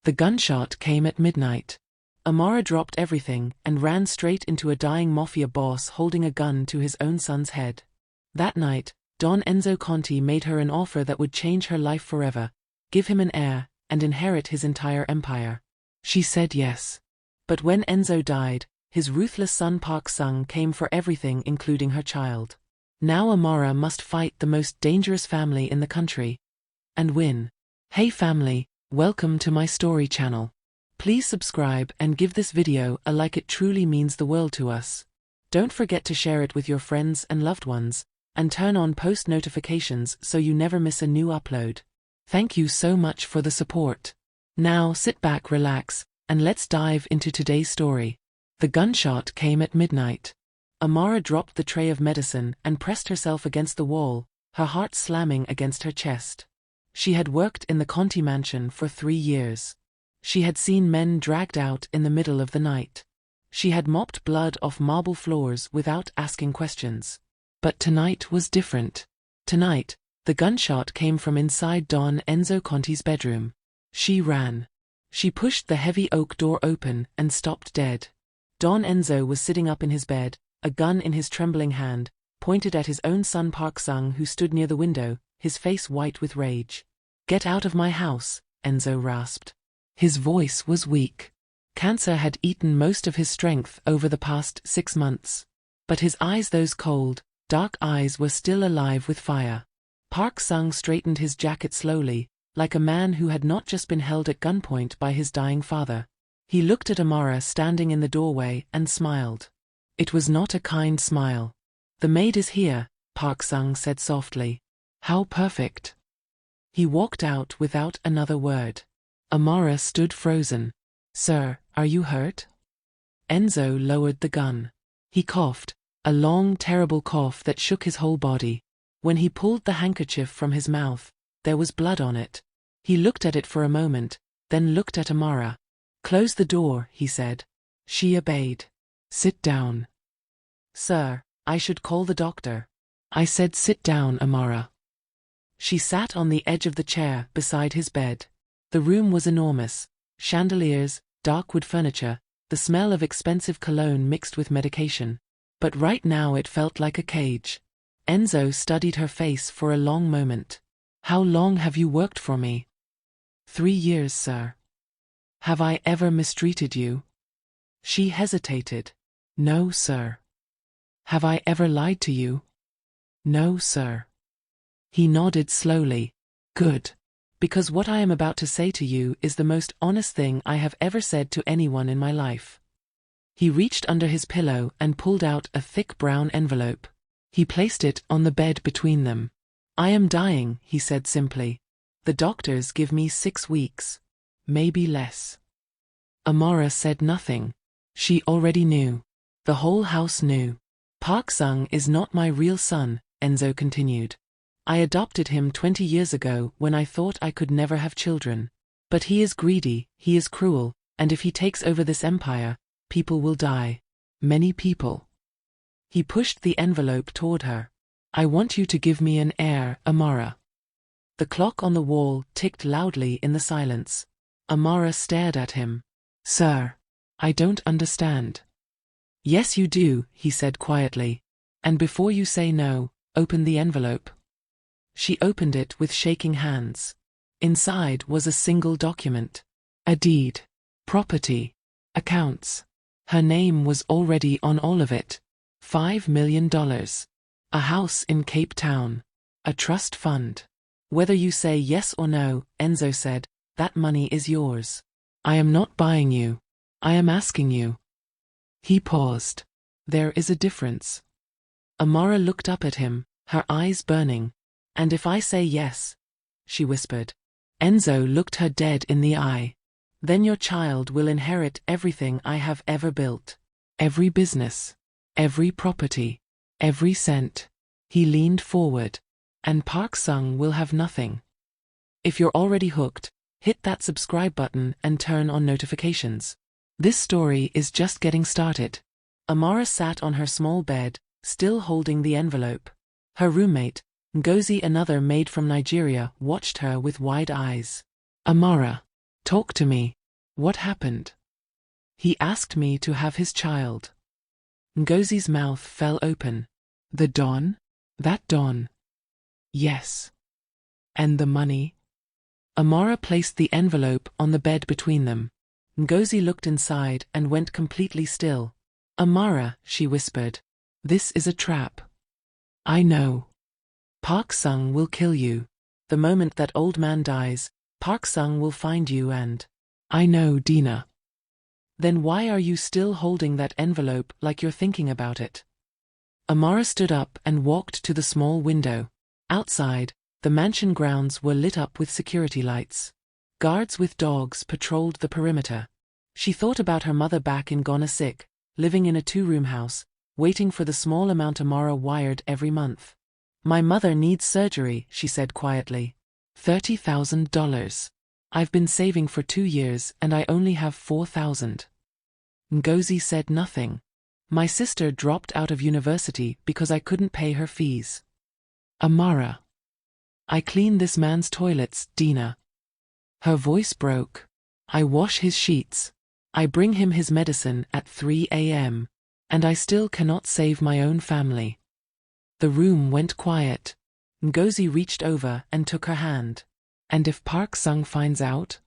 The gunshot came at midnight. Amara dropped everything and ran straight into a dying Mafia boss holding a gun to his own son's head. That night, Don Enzo Conti made her an offer that would change her life forever, give him an heir, and inherit his entire empire. She said yes. But when Enzo died, his ruthless son Park Sung came for everything including her child. Now Amara must fight the most dangerous family in the country. And win. Hey family, welcome to my story channel. Please subscribe and give this video a like, it truly means the world to us. Don't forget to share it with your friends and loved ones, and turn on post notifications so you never miss a new upload. Thank you so much for the support. Now sit back, relax, and let's dive into today's story. The gunshot came at midnight. Amara dropped the tray of medicine and pressed herself against the wall, her heart slamming against her chest. She had worked in the Conti mansion for 3 years. She had seen men dragged out in the middle of the night. She had mopped blood off marble floors without asking questions. But tonight was different. Tonight, the gunshot came from inside Don Enzo Conti's bedroom. She ran. She pushed the heavy oak door open and stopped dead. Don Enzo was sitting up in his bed, a gun in his trembling hand, pointed at his own son Park Sung, who stood near the window, his face white with rage. "Get out of my house," Enzo rasped. His voice was weak. Cancer had eaten most of his strength over the past 6 months. But his eyes, those cold, dark eyes, were still alive with fire. Park Sung straightened his jacket slowly, like a man who had not just been held at gunpoint by his dying father. He looked at Amara standing in the doorway and smiled. It was not a kind smile. "The maid is here," Park Sung said softly. "How perfect." He walked out without another word. Amara stood frozen. "Sir, are you hurt?" Enzo lowered the gun. He coughed, a long, terrible cough that shook his whole body. When he pulled the handkerchief from his mouth, there was blood on it. He looked at it for a moment, then looked at Amara. "Close the door," he said. She obeyed. "Sit down." "Sir, I should call the doctor." "I said sit down, Amara." She sat on the edge of the chair beside his bed. The room was enormous. Chandeliers, dark wood furniture, the smell of expensive cologne mixed with medication. But right now it felt like a cage. Enzo studied her face for a long moment. "How long have you worked for me?" 3 years, sir." "Have I ever mistreated you?" She hesitated. "No, sir." "Have I ever lied to you?" "No, sir." He nodded slowly. "Good. Because what I am about to say to you is the most honest thing I have ever said to anyone in my life." He reached under his pillow and pulled out a thick brown envelope. He placed it on the bed between them. "I am dying," he said simply. "The doctors give me 6 weeks. Maybe less." Amara said nothing. She already knew. The whole house knew. "Park Sung is not my real son," Enzo continued. "I adopted him 20 years ago when I thought I could never have children. But he is greedy, he is cruel, and if he takes over this empire, people will die. Many people." He pushed the envelope toward her. "I want you to give me an heir, Amara." The clock on the wall ticked loudly in the silence. Amara stared at him. "Sir, I don't understand." "Yes you do," he said quietly. "And before you say no, open the envelope." She opened it with shaking hands. Inside was a single document. A deed. Property. Accounts. Her name was already on all of it. $5 million. A house in Cape Town. A trust fund. "Whether you say yes or no," Enzo said, "that money is yours. I am not buying you. I am asking you." He paused. "There is a difference." Amara looked up at him, her eyes burning. "And if I say yes?" she whispered. Enzo looked her dead in the eye. "Then your child will inherit everything I have ever built. Every business. Every property. Every cent." He leaned forward. "And Park Sung will have nothing." If you're already hooked, hit that subscribe button and turn on notifications. This story is just getting started. Amara sat on her small bed, still holding the envelope. Her roommate, Ngozi, another maid from Nigeria, watched her with wide eyes. "Amara, Talk to me. What happened? He asked me to have his child. Ngozi's mouth fell open. The Don? That Don? Yes. And the money? Amara placed the envelope on the bed between them. Ngozi looked inside and went completely still. Amara, she whispered. This is a trap. I know. Park Sung will kill you. The moment that old man dies, Park Sung will find you and… I know, Dina. Then why are you still holding that envelope like you're thinking about it? Amara stood up and walked to the small window. Outside, the mansion grounds were lit up with security lights. Guards with dogs patrolled the perimeter. She thought about her mother back in Ghana sick, living in a two-room house, waiting for the small amount Amara wired every month. My mother needs surgery, she said quietly. $30,000. I've been saving for 2 years and I only have 4,000. Ngozi said nothing. My sister dropped out of university because I couldn't pay her fees. Amara. I clean this man's toilets, Dina. Her voice broke. I wash his sheets. I bring him his medicine at 3 a.m. And I still cannot save my own family. The room went quiet. Ngozi reached over and took her hand. And if Park Sung finds out?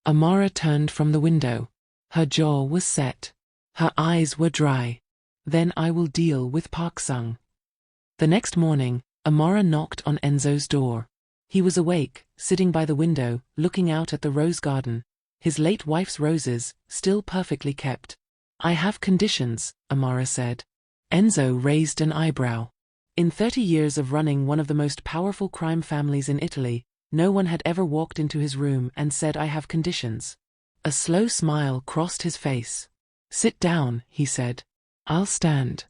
Amara turned from the window. Her jaw was set. Her eyes were dry. Then I will deal with Park Sung. The next morning, Amara knocked on Enzo's door. He was awake, sitting by the window, looking out at the rose garden. His late wife's roses, still perfectly kept. I have conditions, Amara said. Enzo raised an eyebrow. In 30 years of running one of the most powerful crime families in Italy, no one had ever walked into his room and said I have conditions. A slow smile crossed his face. Sit down, he said. I'll stand.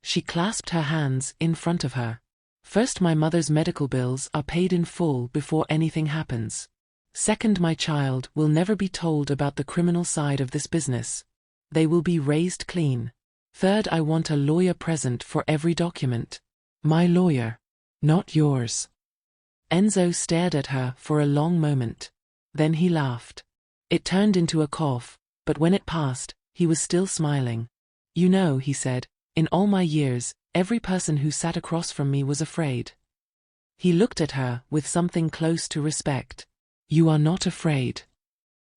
She clasped her hands in front of her. First, my mother's medical bills are paid in full before anything happens. Second, my child will never be told about the criminal side of this business. They will be raised clean. Third, I want a lawyer present for every document. My lawyer. Not yours. Enzo stared at her for a long moment. Then he laughed. It turned into a cough, but when it passed, he was still smiling. You know, he said, in all my years, every person who sat across from me was afraid. He looked at her with something close to respect. You are not afraid.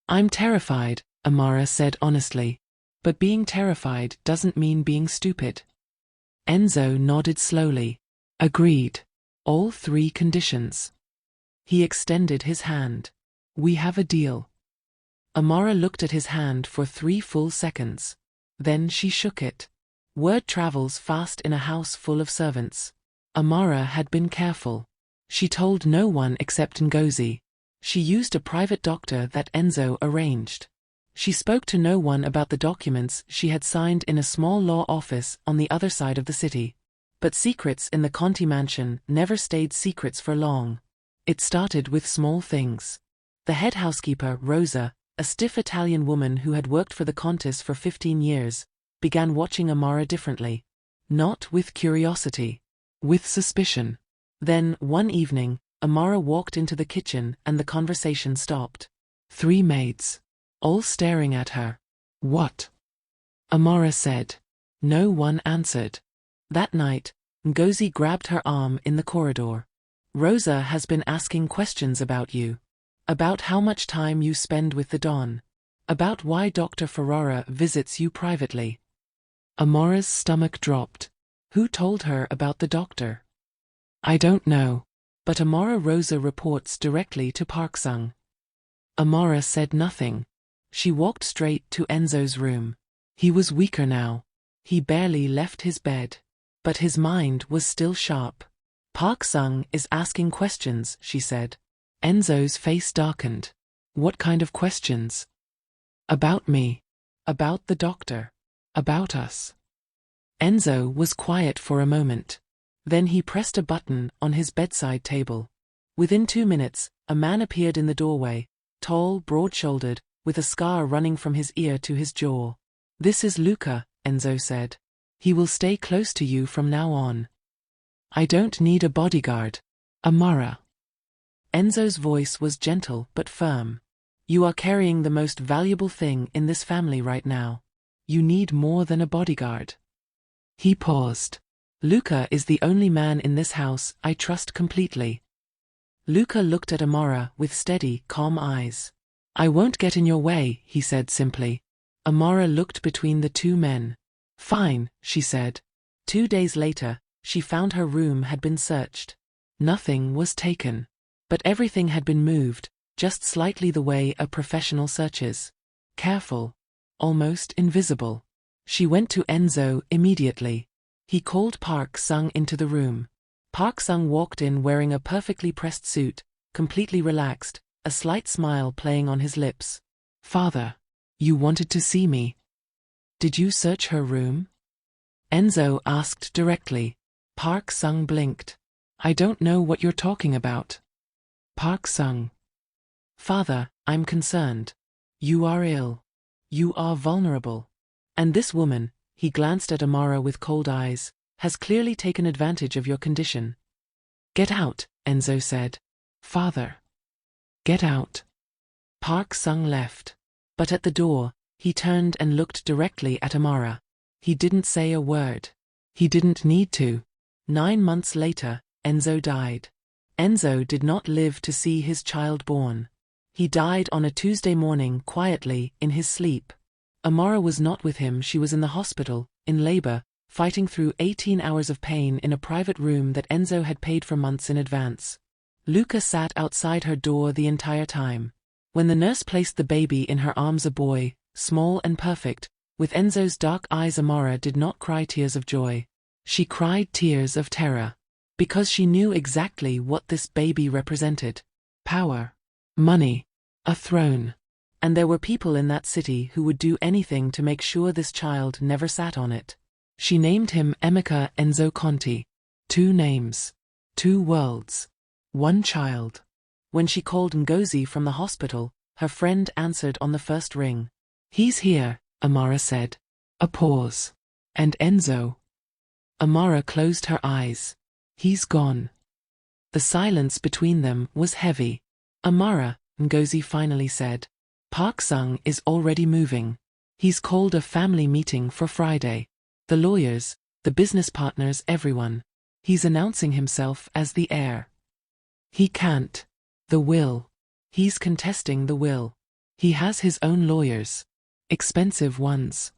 I'm terrified, Amara said honestly. But being terrified doesn't mean being stupid. Enzo nodded slowly. Agreed. All 3 conditions. He extended his hand. We have a deal. Amara looked at his hand for 3 full seconds. Then she shook it. Word travels fast in a house full of servants. Amara had been careful. She told no one except Ngozi. She used a private doctor that Enzo arranged. She spoke to no one about the documents she had signed in a small law office on the other side of the city. But secrets in the Conti mansion never stayed secrets for long. It started with small things. The head housekeeper, Rosa, a stiff Italian woman who had worked for the Contis for 15 years, began watching Amara differently. Not with curiosity. With suspicion. Then, one evening, Amara walked into the kitchen and the conversation stopped. 3 maids. All staring at her. What? Amara said. No one answered. That night, Ngozi grabbed her arm in the corridor. Rosa has been asking questions about you. About how much time you spend with the Don. About why Dr. Ferrara visits you privately. Amara's stomach dropped. Who told her about the doctor? I don't know. But Amara Rosa reports directly to Park Sung. Amara said nothing. She walked straight to Enzo's room. He was weaker now. He barely left his bed. But his mind was still sharp. Park Sung is asking questions, she said. Enzo's face darkened. What kind of questions? About me. About the doctor. About us. Enzo was quiet for a moment. Then he pressed a button on his bedside table. Within 2 minutes, a man appeared in the doorway, tall, broad-shouldered, with a scar running from his ear to his jaw. This is Luca, Enzo said. He will stay close to you from now on. I don't need a bodyguard. Amara. Enzo's voice was gentle but firm. You are carrying the most valuable thing in this family right now. You need more than a bodyguard. He paused. Luca is the only man in this house I trust completely. Luca looked at Amara with steady, calm eyes. I won't get in your way, he said simply. Amara looked between the two men. Fine, she said. 2 days later, she found her room had been searched. Nothing was taken. But everything had been moved, just slightly the way a professional searches. Careful. Almost invisible. She went to Enzo immediately. He called Park Sung into the room. Park Sung walked in wearing a perfectly pressed suit, completely relaxed, a slight smile playing on his lips. Father. You wanted to see me. Did you search her room? Enzo asked directly. Park Sung blinked. I don't know what you're talking about. Park Sung. Father, I'm concerned. You are ill. You are vulnerable. And this woman, he glanced at Amara with cold eyes, has clearly taken advantage of your condition. Get out, Enzo said. Father. Get out. Park Sung left. But at the door, he turned and looked directly at Amara. He didn't say a word. He didn't need to. 9 months later, Enzo died. Enzo did not live to see his child born. He died on a Tuesday morning quietly, in his sleep. Amara was not with him. She was in the hospital, in labor, fighting through 18 hours of pain in a private room that Enzo had paid for months in advance. Luca sat outside her door the entire time. When the nurse placed the baby in her arms, a boy, small and perfect, with Enzo's dark eyes, Amara did not cry tears of joy. She cried tears of terror. Because she knew exactly what this baby represented. Power. Money. A throne. And there were people in that city who would do anything to make sure this child never sat on it. She named him Enzo Conti. 2 names. 2 worlds. 1 child. When she called Ngozi from the hospital, her friend answered on the first ring. He's here, Amara said. A pause. And Enzo? Amara closed her eyes. He's gone. The silence between them was heavy. Amara, Ngozi finally said. Park Sung is already moving. He's called a family meeting for Friday. The lawyers, the business partners, everyone. He's announcing himself as the heir. He can't. The will. He's contesting the will. He has his own lawyers. Expensive ones.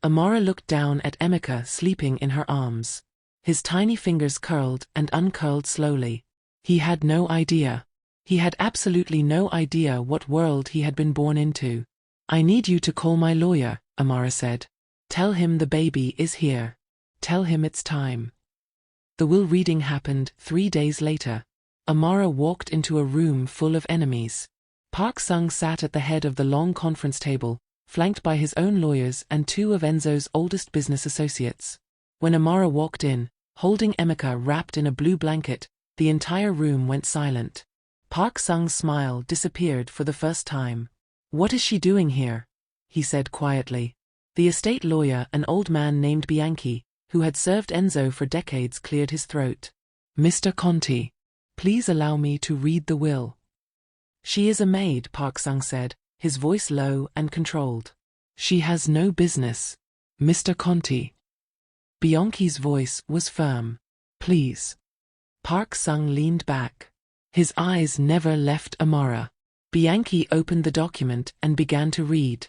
Amara looked down at Emeka sleeping in her arms. His tiny fingers curled and uncurled slowly. He had no idea. He had absolutely no idea what world he had been born into. I need you to call my lawyer, Amara said. Tell him the baby is here. Tell him it's time. The will reading happened 3 days later. Amara walked into a room full of enemies. Park Sung sat at the head of the long conference table, flanked by his own lawyers and 2 of Enzo's oldest business associates. When Amara walked in, holding Emeka wrapped in a blue blanket, the entire room went silent. Park Sung's smile disappeared for the first time. What is she doing here? He said quietly. The estate lawyer, an old man named Bianchi, who had served Enzo for decades, cleared his throat. Mr. Conti, please allow me to read the will. She is a maid, Park Sung said, his voice low and controlled. She has no business. Mr. Conti. Bianchi's voice was firm. Please. Park Sung leaned back. His eyes never left Amara. Bianchi opened the document and began to read.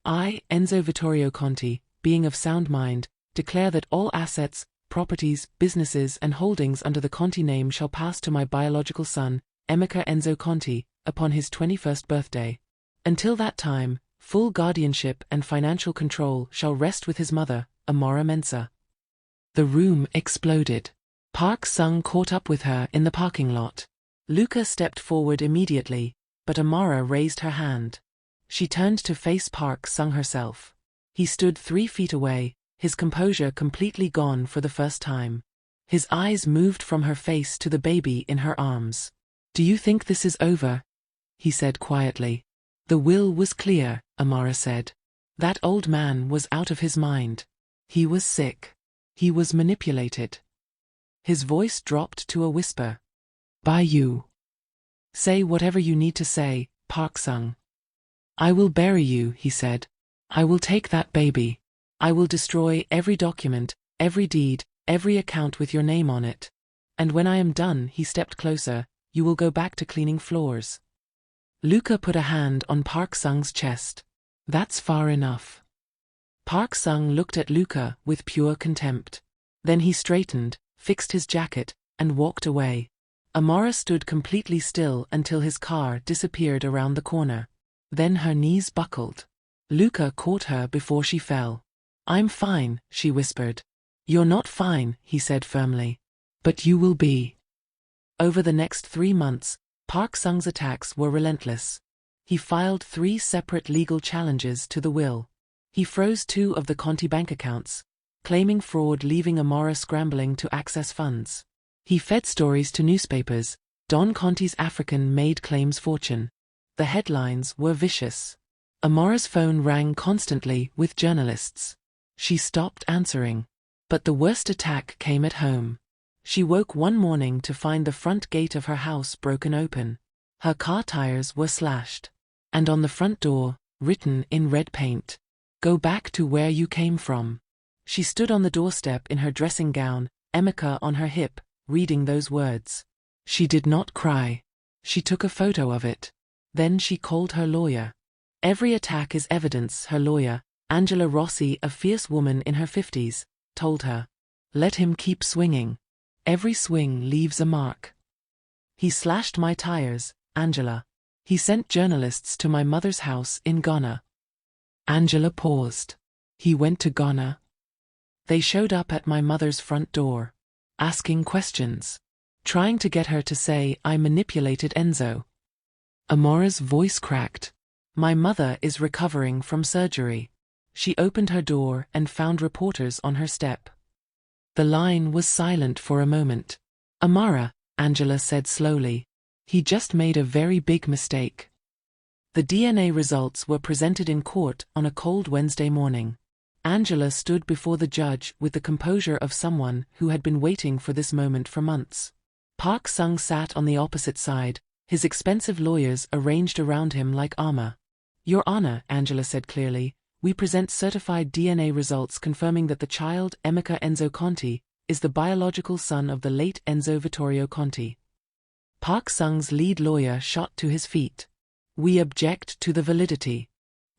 I, Enzo Vittorio Conti, being of sound mind, declare that all assets, properties, businesses and holdings under the Conti name shall pass to my biological son, Emeka Enzo Conti, upon his 21st birthday. Until that time, full guardianship and financial control shall rest with his mother, Amara Mensah. The room exploded. Park Sung caught up with her in the parking lot. Luca stepped forward immediately, but Amara raised her hand. She turned to face Park Sung herself. He stood 3 feet away, his composure completely gone for the first time. His eyes moved from her face to the baby in her arms. Do you think this is over? He said quietly. The will was clear, Amara said. That old man was out of his mind. He was sick. He was manipulated. His voice dropped to a whisper. By you. Say whatever you need to say, Park Sung. I will bury you, he said. I will take that baby. I will destroy every document, every deed, every account with your name on it. And when I am done, he stepped closer, you will go back to cleaning floors. Luca put a hand on Park Sung's chest. That's far enough. Park Sung looked at Luca with pure contempt. Then he straightened, fixed his jacket, and walked away. Amara stood completely still until his car disappeared around the corner. Then her knees buckled. Luca caught her before she fell. I'm fine, she whispered. You're not fine, he said firmly. But you will be. Over the next 3 months, Park Sung's attacks were relentless. He filed 3 separate legal challenges to the will. He froze 2 of the Conti bank accounts, claiming fraud, leaving Amara scrambling to access funds. He fed stories to newspapers. Don Conti's African maid claims fortune. The headlines were vicious. Amara's phone rang constantly with journalists. She stopped answering. But the worst attack came at home. She woke one morning to find the front gate of her house broken open. Her car tires were slashed. And on the front door, written in red paint, "Go back to where you came from." She stood on the doorstep in her dressing gown, Emeka on her hip, reading those words. She did not cry. She took a photo of it. Then she called her lawyer. Every attack is evidence, her lawyer, Angela Rossi, a fierce woman in her 50s, told her. Let him keep swinging. Every swing leaves a mark. He slashed my tires, Angela. He sent journalists to my mother's house in Ghana. Angela paused. He went to Ghana. They showed up at my mother's front door, asking questions, trying to get her to say I manipulated Enzo. Amara's voice cracked. My mother is recovering from surgery. She opened her door and found reporters on her step. The line was silent for a moment. Amara, Angela said slowly. He just made a very big mistake. The DNA results were presented in court on a cold Wednesday morning. Angela stood before the judge with the composure of someone who had been waiting for this moment for months. Park Sung sat on the opposite side, his expensive lawyers arranged around him like armor. Your Honor, Angela said clearly, we present certified DNA results confirming that the child, Emeka Enzo Conti, is the biological son of the late Enzo Vittorio Conti. Park Sung's lead lawyer shot to his feet. We object to the validity.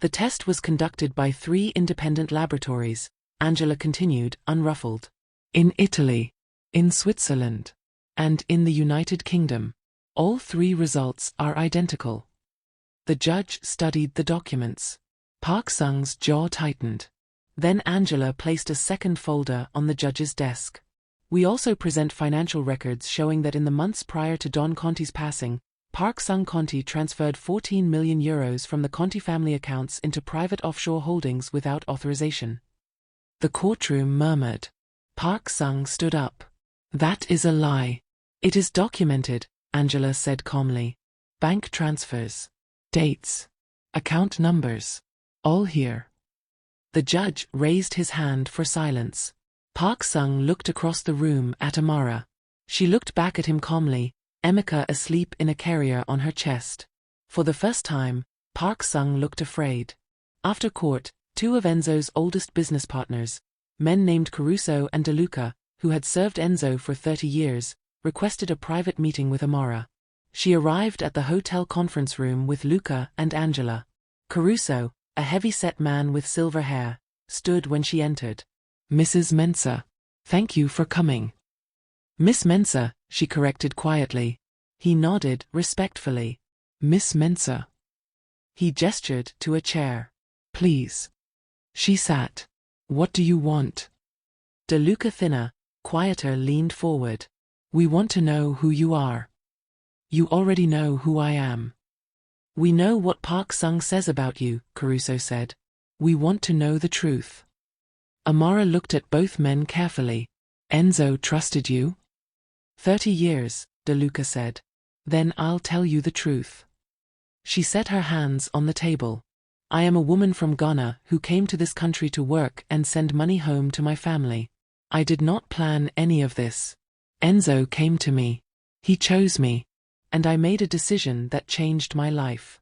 The test was conducted by 3 independent laboratories, Angela continued, unruffled. In Italy, in Switzerland, and in the United Kingdom. All 3 results are identical. The judge studied the documents. Park Sung's jaw tightened. Then Angela placed a second folder on the judge's desk. We also present financial records showing that in the months prior to Don Conti's passing, Park Sung Conti transferred €14 million from the Conti family accounts into private offshore holdings without authorization. The courtroom murmured. Park Sung stood up. That is a lie. It is documented, Angela said calmly. Bank transfers. Dates. Account numbers. All here. The judge raised his hand for silence. Park Sung looked across the room at Amara. She looked back at him calmly, Emeka asleep in a carrier on her chest. For the first time, Park Sung looked afraid. After court, 2 of Enzo's oldest business partners, men named Caruso and De Luca, who had served Enzo for 30 years, requested a private meeting with Amara. She arrived at the hotel conference room with Luca and Angela. Caruso, a heavy-set man with silver hair, stood when she entered. Mrs. Mensah. Thank you for coming. Miss Mensah, she corrected quietly. He nodded respectfully. Miss Mensah. He gestured to a chair. Please. She sat. What do you want? De Luca, thinner, quieter, leaned forward. We want to know who you are. You already know who I am. We know what Park Sung says about you, Caruso said. We want to know the truth. Amara looked at both men carefully. Enzo trusted you? 30 years, De Luca said. Then I'll tell you the truth. She set her hands on the table. I am a woman from Ghana who came to this country to work and send money home to my family. I did not plan any of this. Enzo came to me. He chose me. And I made a decision that changed my life.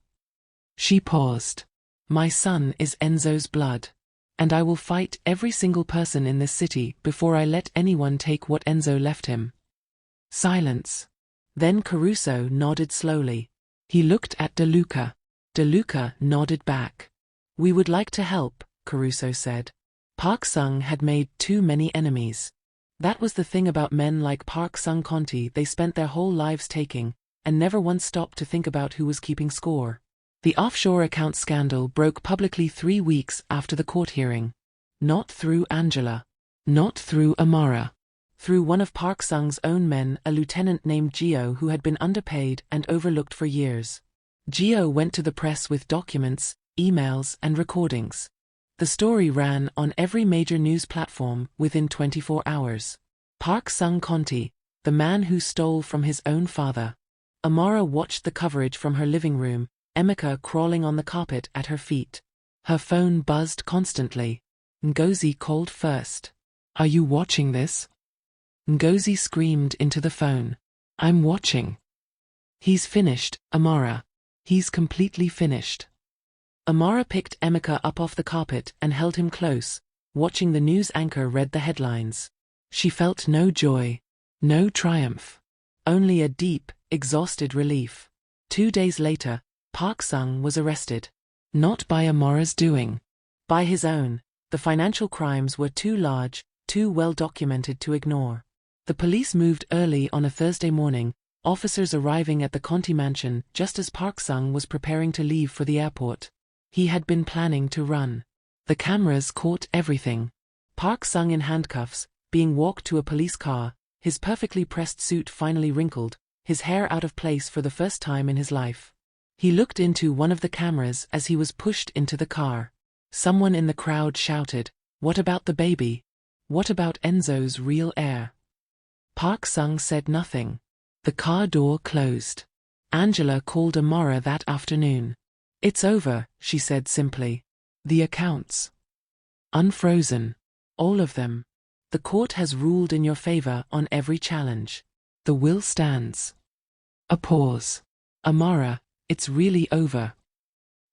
She paused. My son is Enzo's blood. And I will fight every single person in this city before I let anyone take what Enzo left him. Silence. Then Caruso nodded slowly. He looked at De Luca. De Luca nodded back. We would like to help, Caruso said. Park Sung had made too many enemies. That was the thing about men like Park Sung Conti, they spent their whole lives taking, and never once stopped to think about who was keeping score. The offshore account scandal broke publicly 3 weeks after the court hearing. Not through Angela. Not through Amara. Through one of Park Sung's own men, a lieutenant named Gio who had been underpaid and overlooked for years. Gio went to the press with documents, emails, and recordings. The story ran on every major news platform within 24 hours. Park Sung Conti, the man who stole from his own father. Amara watched the coverage from her living room, Emeka crawling on the carpet at her feet. Her phone buzzed constantly. Ngozi called first. Are you watching this? Ngozi screamed into the phone. I'm watching. He's finished, Amara. He's completely finished. Amara picked Emeka up off the carpet and held him close, watching the news anchor read the headlines. She felt no joy, no triumph. Only a deep, exhausted relief. 2 days later, Park Sung was arrested. Not by Amara's doing. By his own. The financial crimes were too large, too well documented to ignore. The police moved early on a Thursday morning, officers arriving at the Conti mansion just as Park Sung was preparing to leave for the airport. He had been planning to run. The cameras caught everything. Park Sung in handcuffs, being walked to a police car, his perfectly pressed suit finally wrinkled, his hair out of place for the first time in his life. He looked into one of the cameras as he was pushed into the car. Someone in the crowd shouted, "What about the baby? What about Enzo's real heir?" Park Sung said nothing. The car door closed. Angela called Amara that afternoon. It's over, she said simply. The accounts. Unfrozen. All of them. The court has ruled in your favor on every challenge. The will stands. A pause. Amara, it's really over.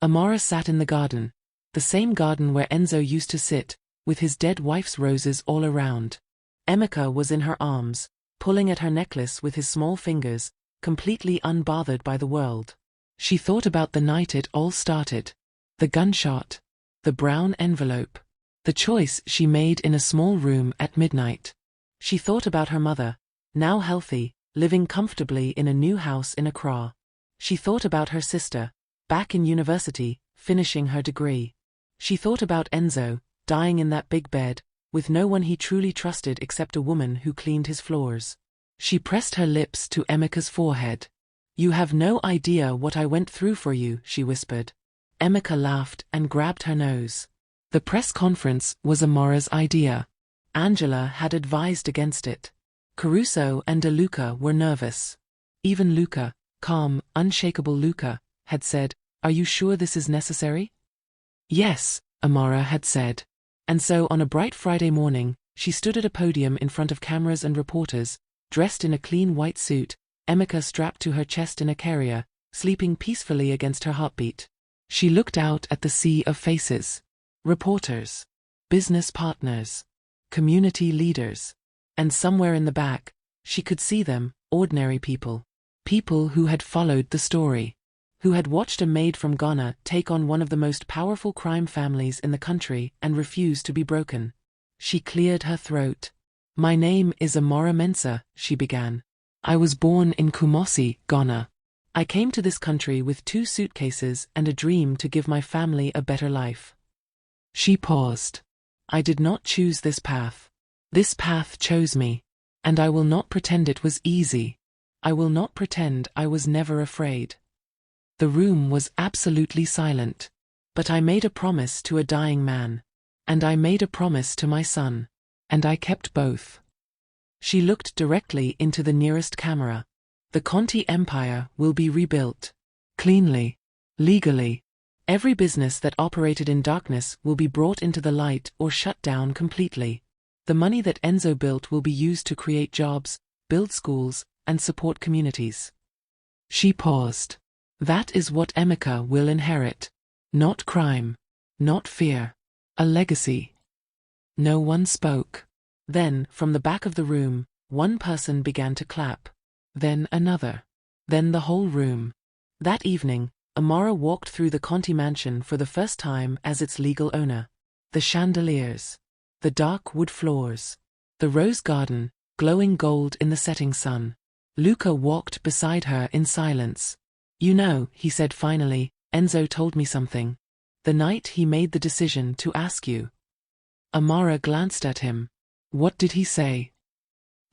Amara sat in the garden. The same garden where Enzo used to sit, with his dead wife's roses all around. Emeka was in her arms, pulling at her necklace with his small fingers, completely unbothered by the world. She thought about the night it all started. The gunshot. The brown envelope. The choice she made in a small room at midnight. She thought about her mother, now healthy, living comfortably in a new house in Accra. She thought about her sister, back in university, finishing her degree. She thought about Enzo, dying in that big bed, with no one he truly trusted except a woman who cleaned his floors. She pressed her lips to Emeka's forehead. You have no idea what I went through for you, she whispered. Emeka laughed and grabbed her nose. The press conference was Amara's idea. Angela had advised against it. Caruso and De Luca were nervous. Even Luca, calm, unshakable Luca, had said, "Are you sure this is necessary?" Yes, Amara had said. And so on a bright Friday morning, she stood at a podium in front of cameras and reporters, dressed in a clean white suit, Emeka strapped to her chest in a carrier, sleeping peacefully against her heartbeat. She looked out at the sea of faces. Reporters. Business partners. Community leaders. And somewhere in the back, she could see them, ordinary people. People who had followed the story. Who had watched a maid from Ghana take on one of the most powerful crime families in the country and refuse to be broken. She cleared her throat. My name is Amara Mensah, she began. I was born in Kumasi, Ghana. I came to this country with 2 suitcases and a dream to give my family a better life. She paused. I did not choose this path. This path chose me. And I will not pretend it was easy. I will not pretend I was never afraid. The room was absolutely silent. But I made a promise to a dying man. And I made a promise to my son. And I kept both. She looked directly into the nearest camera. The Conti Empire will be rebuilt. Cleanly. Legally. Every business that operated in darkness will be brought into the light or shut down completely. The money that Enzo built will be used to create jobs, build schools, and support communities. She paused. That is what Emeka will inherit. Not crime. Not fear. A legacy. No one spoke. Then, from the back of the room, one person began to clap. Then another. Then the whole room. That evening, Amara walked through the Conti mansion for the first time as its legal owner. The chandeliers. The dark wood floors. The rose garden, glowing gold in the setting sun. Luca walked beside her in silence. You know, he said finally, Enzo told me something. The night he made the decision to ask you. Amara glanced at him. What did he say?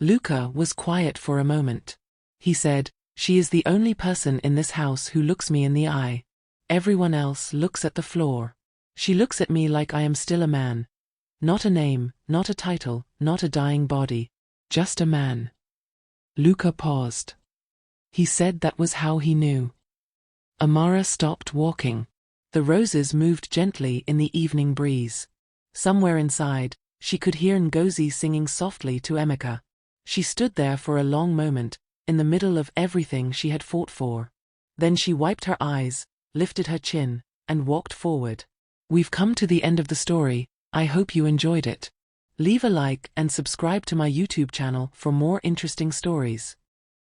Luca was quiet for a moment. He said, she is the only person in this house who looks me in the eye. Everyone else looks at the floor. She looks at me like I am still a man. Not a name, not a title, not a dying body. Just a man. Luca paused. He said that was how he knew. Amara stopped walking. The roses moved gently in the evening breeze. Somewhere inside, she could hear Ngozi singing softly to Emeka. She stood there for a long moment, in the middle of everything she had fought for. Then she wiped her eyes, lifted her chin, and walked forward. We've come to the end of the story. I hope you enjoyed it. Leave a like and subscribe to my YouTube channel for more interesting stories.